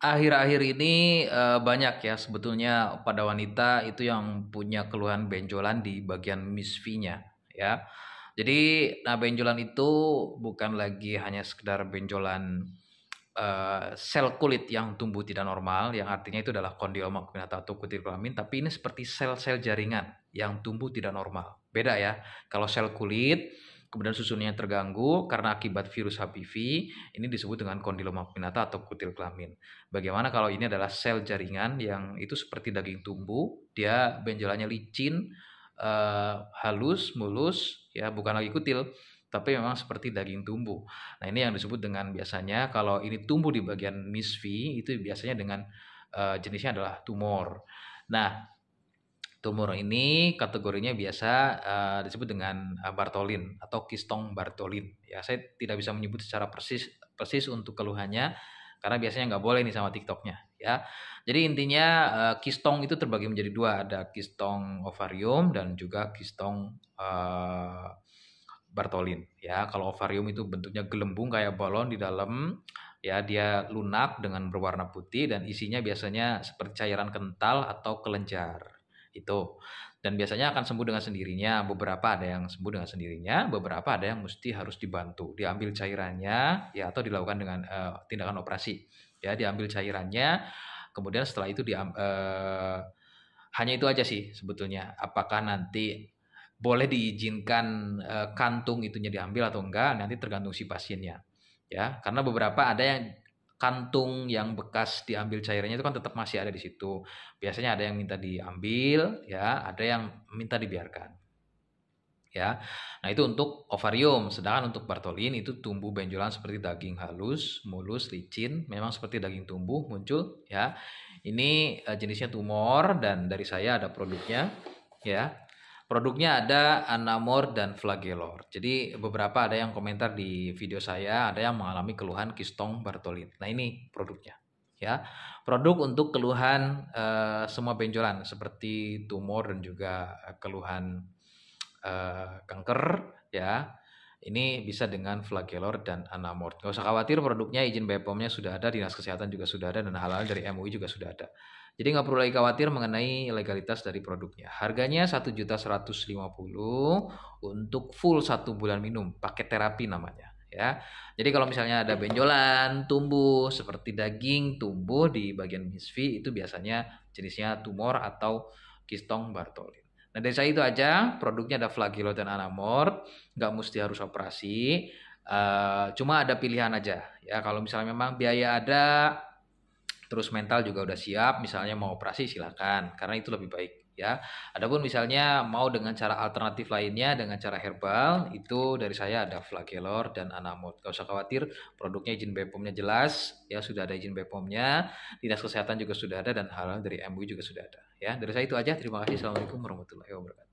Akhir-akhir ini banyak ya sebetulnya pada wanita itu yang punya keluhan benjolan di bagian misfinya ya. Jadi nah benjolan itu bukan lagi hanya sekedar benjolan sel kulit yang tumbuh tidak normal, yang artinya itu adalah kondioma acuminata atau kutil kelamin, tapi ini seperti sel-sel jaringan yang tumbuh tidak normal. Beda ya. Kalau sel kulit kemudian susunnya terganggu karena akibat virus HPV, ini disebut dengan kondiloma acuminata atau kutil kelamin. Bagaimana kalau ini adalah sel jaringan yang itu seperti daging tumbuh, dia benjolannya licin, halus, mulus, ya bukan lagi kutil, tapi memang seperti daging tumbuh. Nah ini yang disebut dengan biasanya kalau ini tumbuh di bagian misfi itu biasanya dengan jenisnya adalah tumor. Nah tumor ini kategorinya biasa disebut dengan Bartholin atau kistong Bartholin. Ya, saya tidak bisa menyebut secara persis untuk keluhannya karena biasanya nggak boleh nih sama TikToknya. Ya, jadi intinya kistong itu terbagi menjadi dua, ada kistong ovarium dan juga kistong Bartholin. Ya, kalau ovarium itu bentuknya gelembung kayak balon di dalam. Ya, dia lunak dengan berwarna putih dan isinya biasanya seperti cairan kental atau kelenjar itu. Dan biasanya akan sembuh dengan sendirinya. Beberapa ada yang sembuh dengan sendirinya, beberapa ada yang mesti harus dibantu, diambil cairannya ya atau dilakukan dengan tindakan operasi. Ya, diambil cairannya, kemudian setelah itu hanya itu aja sih sebetulnya. Apakah nanti boleh diizinkan kantung itunya diambil atau enggak, nanti tergantung si pasiennya. Ya, karena beberapa ada yang kantung yang bekas diambil cairannya itu kan tetap masih ada di situ. Biasanya ada yang minta diambil, ya, ada yang minta dibiarkan. Ya. Nah, itu untuk ovarium, sedangkan untuk Bartholin itu tumbuh benjolan seperti daging halus, mulus, licin, memang seperti daging tumbuh muncul, ya. Ini jenisnya tumor dan dari saya ada produknya, ya. Produknya ada Anamor dan Flagelor. Jadi beberapa ada yang komentar di video saya, ada yang mengalami keluhan kistong Bartholin. Nah ini produknya, ya. Produk untuk keluhan semua benjolan seperti tumor dan juga keluhan kanker, ya. Ini bisa dengan Flagelor dan Anamor. Gak usah khawatir, produknya izin BPOM-nya sudah ada, dinas kesehatan juga sudah ada, dan hal-hal dari MUI juga sudah ada. Jadi nggak perlu lagi khawatir mengenai legalitas dari produknya. Harganya 1.150.000 untuk full 1 bulan minum, paket terapi namanya. Ya, jadi kalau misalnya ada benjolan tumbuh seperti daging tumbuh di bagian misfi itu biasanya jenisnya tumor atau kistong Bartholin. Nah dari saya itu aja, produknya ada Flagelor dan Anamor, nggak mesti harus operasi, cuma ada pilihan aja. Ya kalau misalnya memang biaya ada, terus mental juga udah siap, misalnya mau operasi silakan, karena itu lebih baik. Ya, adapun misalnya mau dengan cara alternatif lainnya, dengan cara herbal, itu dari saya ada Flagelor dan Anamor. Gak usah khawatir, produknya izin BPOM-nya jelas, ya sudah ada izin BPOM-nya, dinas kesehatan juga sudah ada dan hal dari MUI juga sudah ada. Ya, dari saya itu aja. Terima kasih. Assalamualaikum warahmatullahi wabarakatuh.